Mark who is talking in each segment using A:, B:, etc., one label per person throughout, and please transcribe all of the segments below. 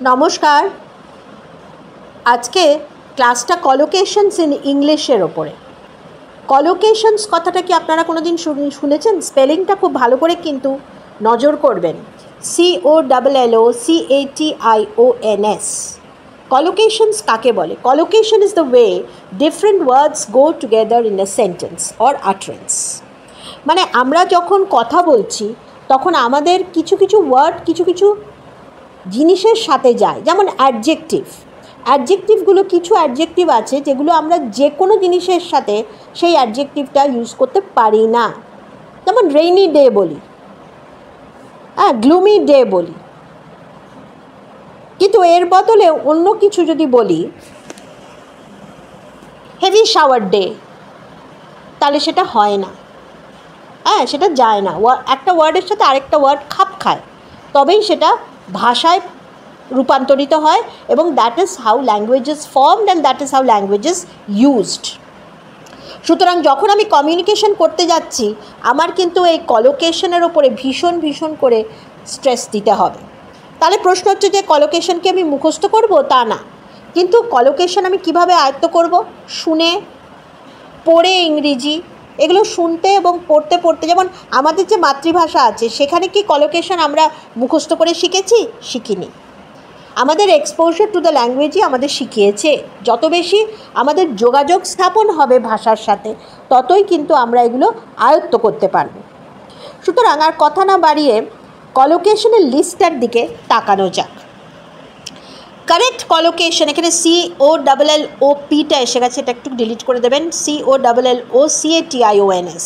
A: নমস্কার। আজকে ক্লাসটা কলোকেশনস ইন ইংলিশের ওপরে। কলোকেশনস কথাটা কি আপনারা কোনো দিন শুনেছেন? স্পেলিংটা খুব ভালো করে কিন্তু নজর করবেন। COLLOCATIONS। কলোকেশনস কাকে বলে? Collocation is the way different words go together in a sentence or utterance. মানে আমরা যখন কথা বলছি তখন আমাদের কিছু কিছু ওয়ার্ড কিছু কিছু জিনিসের সাথে যায়। যেমন অ্যাডজেক্টিভ। অ্যাডজেক্টিভগুলো কিছু অ্যাডজেক্টিভ আছে যেগুলো আমরা যে কোনো জিনিসের সাথে সেই অ্যাডজেক্টিভটা ইউজ করতে পারি না। যেমন রেইনি ডে বলি, গ্লুমি ডে বলি, কিন্তু এর বদলে অন্য কিছু যদি বলি হেভি শাওয়ার ডে, তাহলে সেটা হয় না, সেটা যায় না। একটা ওয়ার্ডের সাথে আরেকটা ওয়ার্ড খাপ খায়, তবেই সেটা ভাষায় রূপান্তরিত হয়, এবং that is how language is formed and that is how language is used. সুতরাং যখন আমি কমিউনিকেশন করতে যাচ্ছি আমার কিন্তু এই কলোকেশনের ওপরে ভীষণ ভীষণ করে স্ট্রেস দিতে হবে। তাহলে প্রশ্ন হচ্ছে যে কলোকেশনকে আমি মুখস্থ করব? তা না, কিন্তু কলোকেশন আমি কিভাবে আয়ত্ত করব? শুনে পড়ে ইংরেজি, এগুলো শুনতে এবং পড়তে পড়তে। যেমন আমাদের যে মাতৃভাষা আছে সেখানে কি কলোকেশন আমরা মুখস্থ করে শিখেছি? শিখিনি। আমাদের এক্সপোজার টু দ্য ল্যাঙ্গুয়েজই আমাদের শিখিয়েছে। যত বেশি আমাদের যোগাযোগ স্থাপন হবে ভাষার সাথে ততই কিন্তু আমরা এগুলো আয়ত্ত করতে পারব। সুতরাং আর কথা না বাড়িয়ে কলোকেশনের লিস্টটার দিকে তাকানো যাক। কারেক্ট কলোকেশন, এখানে COLLOPটা এসে গেছে, এটা একটু ডিলিট করে দেবেন। COLLOCATIONS,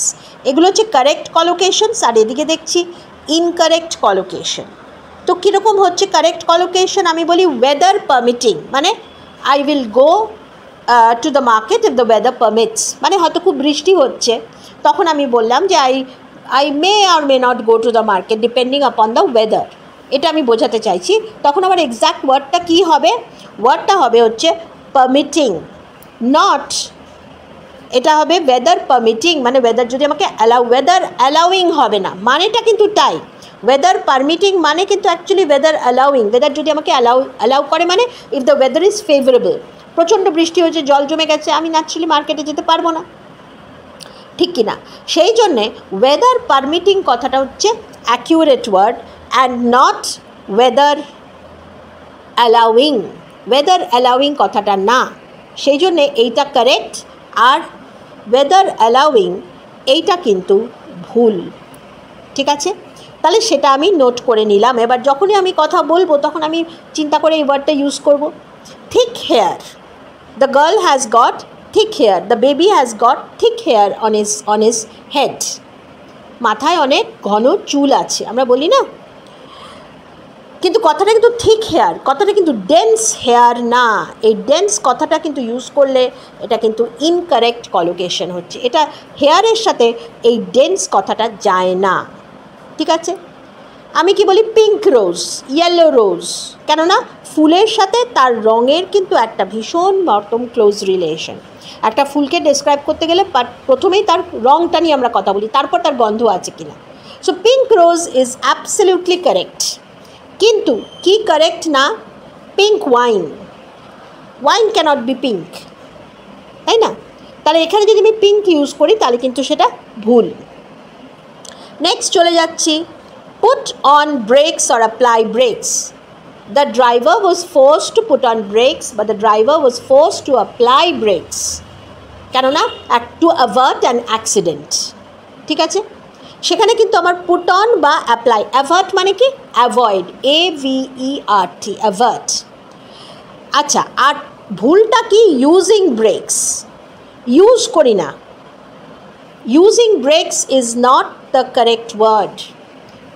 A: এগুলো হচ্ছে কারেক্ট কলোকেশনস। আর এদিকে দেখছি ইনকারেক্ট কলোকেশন। তো কীরকম হচ্ছে কারেক্ট কলোকেশন? আমি বলি ওয়েদার পারমিটিং, মানে I will go to the market if the weather permits. মানে হয়তো খুব বৃষ্টি হচ্ছে, তখন আমি বললাম যে I may or may not go to the market depending upon the weather. এটা আমি বোঝাতে চাইছি। তখন আমার এক্স্যাক্ট ওয়ার্ডটা কী হবে? ওয়ার্ডটা হবে হচ্ছে পারমিটিং, নট, এটা হবে ওয়েদার পারমিটিং। মানে ওয়েদার যদি আমাকে ওয়েদার অ্যালাউইং হবে না, মানেটা কিন্তু তাই। ওয়েদার পারমিটিং মানে কিন্তু অ্যাকচুয়ালি ওয়েদার অ্যালাউইং। ওয়েদার যদি আমাকে অ্যালাউ করে, মানে if the weather is favourable. প্রচণ্ড বৃষ্টি হয়েছে, জল জমে গেছে, আমি ন্যাচারালি মার্কেটে যেতে পারবো না, ঠিক কি না? সেই জন্যে ওয়েদার পারমিটিং কথাটা হচ্ছে accurate word and not weather allowing. Weather allowing কথাটা না, সেই জন্যে এইটা কারেক্ট, আর ওয়েদার অ্যালাউইং এইটা কিন্তু ভুল। ঠিক আছে, তাহলে সেটা আমি নোট করে নিলাম। এবার যখনই আমি কথা বলবো তখন আমি চিন্তা করে এই ওয়ার্ডটা ইউজ করব। Thick hair, the girl has got thick hair, the baby has got thick hair on his head. মাথায় অনেক ঘন চুল আছে, আমরা বলি না, কিন্তু কথাটা কিন্তু থিক হেয়ার, কথাটা কিন্তু ডেন্স হেয়ার না। এই ডেন্স কথাটা কিন্তু ইউজ করলে এটা কিন্তু ইনকারেক্ট কলোকেশন হচ্ছে। এটা হেয়ারের সাথে এই ডেন্স কথাটা যায় না। ঠিক আছে, আমি কি বলি পিঙ্ক রোজ, ইয়েলো রোজ, কেননা ফুলের সাথে তার রঙের কিন্তু একটা ভীষণ মর্তম ক্লোজ রিলেশন। একটা ফুলকে ডেসক্রাইব করতে গেলে প্রথমেই তার রঙটা নিয়ে আমরা কথা বলি, তারপর তার গন্ধ আছে কিনা। So pink rose is absolutely correct. কিন্তু কি কারেক্ট না? Pink wine, wine cannot be pink, তাই না? তাহলে এখানে যদি আমি পিঙ্ক ইউজ করি তাহলে কিন্তু সেটা ভুল। নেক্সট চলে যাচ্ছি, put on brakes or apply brakes. The driver was forced to put on brakes, but the driver was forced to apply brakes. কেননা to avert an accident. ঠিক আছে, সেখানে কিন্তু আমার put on বা apply, avert মানে কি? avoid, AVERT, avert। আচ্ছা, আর ভুলটা কি? using brakes, ইউজ করি না। using brakes is not the correct word,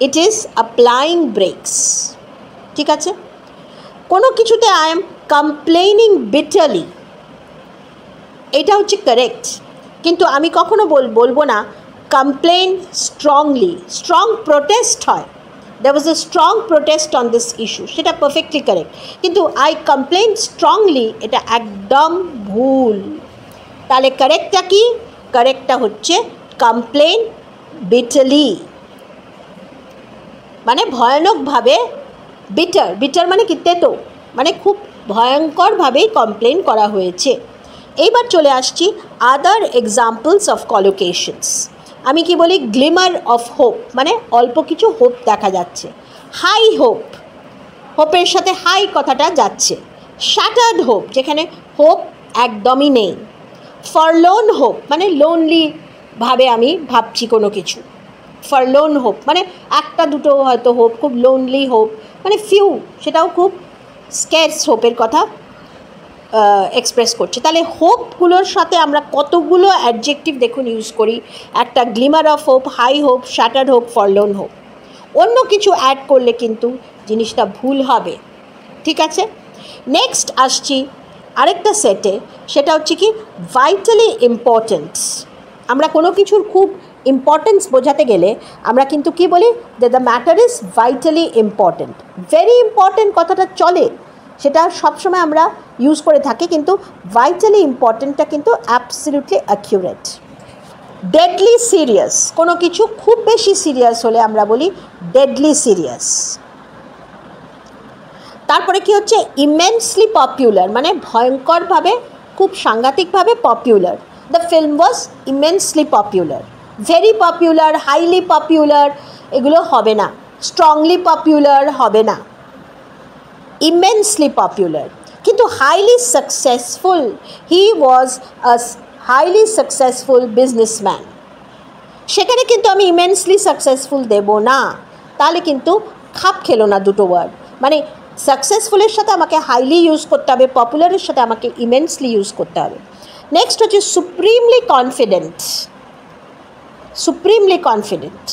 A: it is applying brakes। ঠিক আছে, কোনো কিছুতে I am complaining bitterly, এটা হচ্ছে কারেক্ট, কিন্তু আমি কখনো বলবো না কমপ্লেন স্ট্রংলি। স্ট্রং প্রোটেস্ট হয়, there was a strong protest on this issue, সেটা পারফেক্টলি কারেক্ট, কিন্তু I complain strongly এটা একদম ভুল। তাহলে কারেক্টটা কি? কারেক্টটা হচ্ছে কমপ্লেন বিটারলি, মানে ভয়ানকভাবে। বিটার, বিটার মানে কি? তেতো, মানে খুব ভয়ঙ্করভাবেই কমপ্লেন করা হয়েছে। এইবার চলে আসছি আদার এক্সাম্পলস অফ কলোকেশনস। আমি কি বলি, গ্লিমার অফ হোপ, মানে অল্প কিছু হোপ দেখা যাচ্ছে। হাই হোপ, হোপের সাথে হাই কথাটা যাচ্ছে। শ্যাটার্ড হোপ, যেখানে হোপ একদমই নেই। ফরলোন হোপ, মানে লোনলি ভাবে আমি ভাবছি কোনো কিছু। ফরলোন হোপ মানে একটা দুটো হয়তো হোপ, খুব লোনলি হোপ মানে ফিউ, সেটাও খুব স্ক্যার্স হোপের কথা এক্সপ্রেস করছে। তাহলে হোপগুলোর সাথে আমরা কতগুলো অ্যাডজেক্টিভ দেখুন ইউজ করি, একটা glimmer of hope, high hope, shattered hope, forlorn hope. অন্য কিছু অ্যাড করলে কিন্তু জিনিসটা ভুল হবে, ঠিক আছে। নেক্সট আসছি আরেকটা সেটে, সেটা হচ্ছে কি ভাইটালি ইম্পর্টেন্স। আমরা কোনো কিছুর খুব ইম্পর্টেন্স বোঝাতে গেলে আমরা কিন্তু কি বলি, the matter is vitally important. Very important কথাটা চলে, সেটা সবসময় আমরা ইউজ করে থাকি, কিন্তু ভাইটালি ইম্পর্টেন্টটা কিন্তু অ্যাবসলিউটলি অ্যাকিউরেট। ডেডলি সিরিয়াস, কোনো কিছু খুব বেশি সিরিয়াস হলে আমরা বলি ডেডলি সিরিয়াস। তারপরে কি হচ্ছে, ইমেন্সলি পপুলার, মানে ভয়ঙ্করভাবে, খুব সাংঘাতিকভাবে popular. The film was immensely popular. Very popular, highly popular এগুলো হবে না, স্ট্রংলি পপুলার হবে না, ইমেন্সলি পপুলার। কিন্তু highly successful, he was a highly successful businessman, সেখানে কিন্তু আমি ইমেন্সলি সাকসেসফুল দেব না, তাহলে কিন্তু খাপ খেলো না দুটো ওয়ার্ড। মানে সাকসেসফুলের সাথে আমাকে হাইলি ইউজ করতে হবে, পপুলারের সাথে আমাকে ইমেন্সলি ইউজ করতে হবে। নেক্সট হচ্ছে supremely confident. Supremely confident,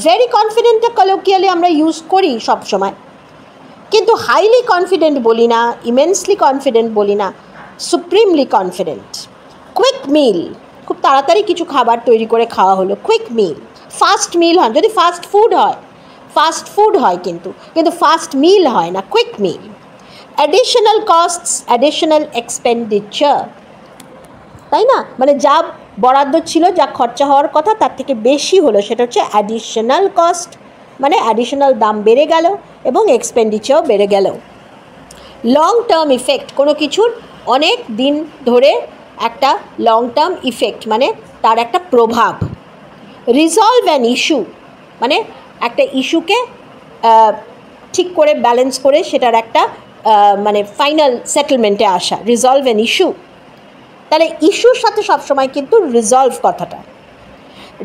A: very কনফিডেন্টটা কলোকিয়ালি আমরা ইউজ করি সব সময়, কিন্তু হাইলি কনফিডেন্ট বলি না, ইমেন্সলি কনফিডেন্ট বলি না, সুপ্রিমলি কনফিডেন্ট। কুইক মিল, খুব তাড়াতাড়ি কিছু খাবার তৈরি করে খাওয়া হলো, কুইক মিল। ফাস্ট মিল হয়, যদি ফাস্ট ফুড হয়, ফাস্ট ফুড হয় কিন্তু ফাস্ট মিল হয় না, কুইক মিল। অ্যাডিশনাল কস্টস, অ্যাডিশনাল এক্সপেন্ডিচার, তাই না, মানে যা বরাদ্দ ছিল, যা খরচা হওয়ার কথা তার থেকে বেশি হলো, সেটা হচ্ছে অ্যাডিশনাল কস্ট, মানে অ্যাডিশনাল দাম বেড়ে গেল এবং এক্সপেন্ডিচারও বেড়ে গেল। লং টার্ম ইফেক্ট, কোনো কিছুর অনেক দিন ধরে একটা লং টার্ম ইফেক্ট, মানে তার একটা প্রভাব। রিজলভ অ্যান ইস্যু, মানে একটা ইস্যুকে ঠিক করে ব্যালেন্স করে সেটার একটা মানে ফাইনাল সেটেলমেন্টে আসা, রিজলভ অ্যান ইস্যু। তাহলে ইস্যুর সাথে সবসময় কিন্তু রিজলভ কথাটা।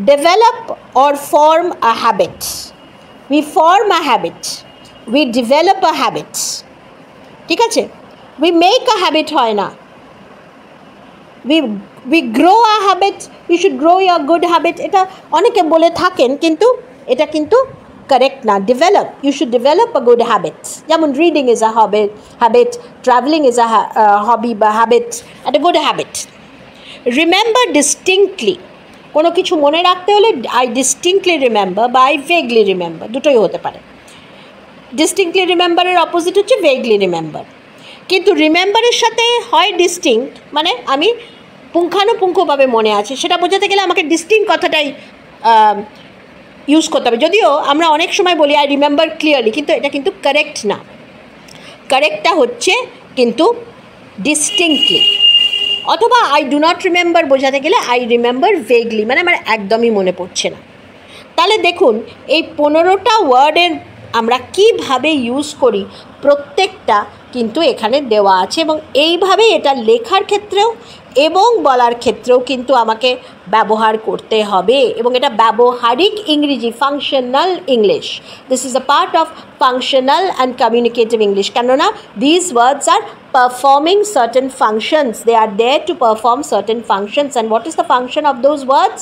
A: Develop or form a habit, we form a habit, we develop a habit, ঠিক আছে। উই মেক আ হ্যাবিট হয় না, we grow a habit, you should grow your good habit, এটা অনেকে বলে থাকেন, কিন্তু এটা কিন্তু কারেক্ট না। Develop, you should develop a good habits, যেমন reading is a habit, travelling is a hobby বা হ্যাবিট, একটা গুড হ্যাবিট। রিমেম্বার ডিস্টিংক্টলি, কোনো কিছু মনে রাখতে হলে আই ডিস্টিংক্টলি রিমেম্বার বা আই ভেগলি রিমেম্বার, দুটোই হতে পারে। ডিস্টিংক্টলি রিমেম্বারের অপোজিট হচ্ছে ভেগলি রিমেম্বার, কিন্তু রিমেম্বারের সাথে হয় ডিস্টিংক্ট, মানে আমি পুঙ্খানুপুঙ্খভাবে মনে আছে, সেটা বোঝাতে গেলে আমাকে ডিস্টিংক্ট কথাটাই ইউজ করতে হবে। যদিও আমরা অনেক সময় বলি আই রিমেম্বার ক্লিয়ারলি, কিন্তু এটা কিন্তু কারেক্ট না। কারেক্টটা হচ্ছে কিন্তু ডিস্টিংক্টলি, অথবা আই ডু নট রিমেম্বার বোঝাতে গেলে আই রিমেম্বার ভেগলি, মানে আমার একদমই মনে পড়ছে না। তাহলে দেখুন এই 15টা ওয়ার্ডের আমরা কিভাবে ইউজ করি প্রত্যেকটা কিন্তু এখানে দেওয়া আছে, এবং এইভাবে এটা লেখার ক্ষেত্রেও এবং বলার ক্ষেত্রেও কিন্তু আমাকে ব্যবহার করতে হবে, এবং এটা ব্যবহারিক ইংরেজি, functional English. This is a part of functional and communicative English, কেননা this words are performing certain functions, they are there to perform certain functions. And what is the function of those words?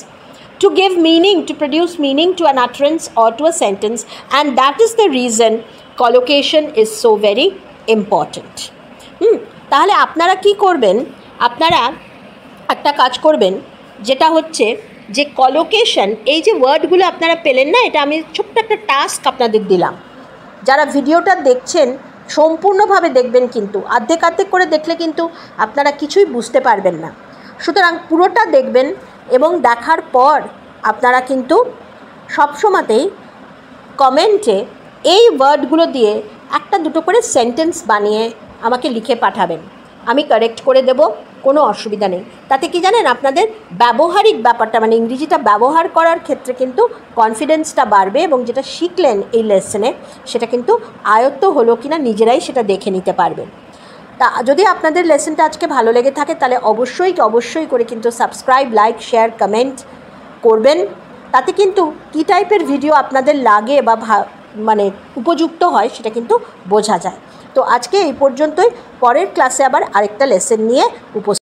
A: To give meaning, to produce meaning to an utterance or to a sentence, and that is the reason collocation is so very important. তাহলে আপনারা কি করবেন, আপনারা একটা কাজ করবেন, যেটা হচ্ছে যে কলোকেশন, এই যে ওয়ার্ডগুলো আপনারা পেলেন না, এটা আমি ছোট্ট একটা টাস্ক আপনাদের দিলাম। যারা ভিডিওটা দেখছেন সম্পূর্ণভাবে দেখবেন, কিন্তু অর্ধেক করে দেখলে কিন্তু আপনারা কিছুই বুঝতে পারবেন না। সুতরাং পুরোটা দেখবেন, এবং দেখার পর আপনারা কিন্তু সবসময়তেই কমেন্টে এই ওয়ার্ডগুলো দিয়ে একটা দুটো করে সেন্টেন্স বানিয়ে আমাকে লিখে পাঠাবেন, আমি কারেক্ট করে দেব, কোনো অসুবিধা নেই। তাতে কি জানেন, আপনাদের ব্যবহারিক ব্যাপারটা মানে ইংরেজিটা ব্যবহার করার ক্ষেত্রে কিন্তু কনফিডেন্সটা বাড়বে, এবং যেটা শিখলেন এই লেসনে সেটা কিন্তু আয়ত্ত হলো কিনা নিজেরাই সেটা দেখে নিতে পারবেন। তা যদি আপনাদের লেসনটা আজকে ভালো লেগে থাকে তাহলে অবশ্যই করে কিন্তু সাবস্ক্রাইব, লাইক, শেয়ার, কমেন্ট করবেন। তাতে কিন্তু কী টাইপের ভিডিও আপনাদের লাগে বা মানে উপযুক্ত হয় সেটা কিন্তু বোঝা যায়। তো আজকে এই পর্যন্তই, পরের ক্লাসে আবার আরেকটা লেসন নিয়ে উপস্থিত।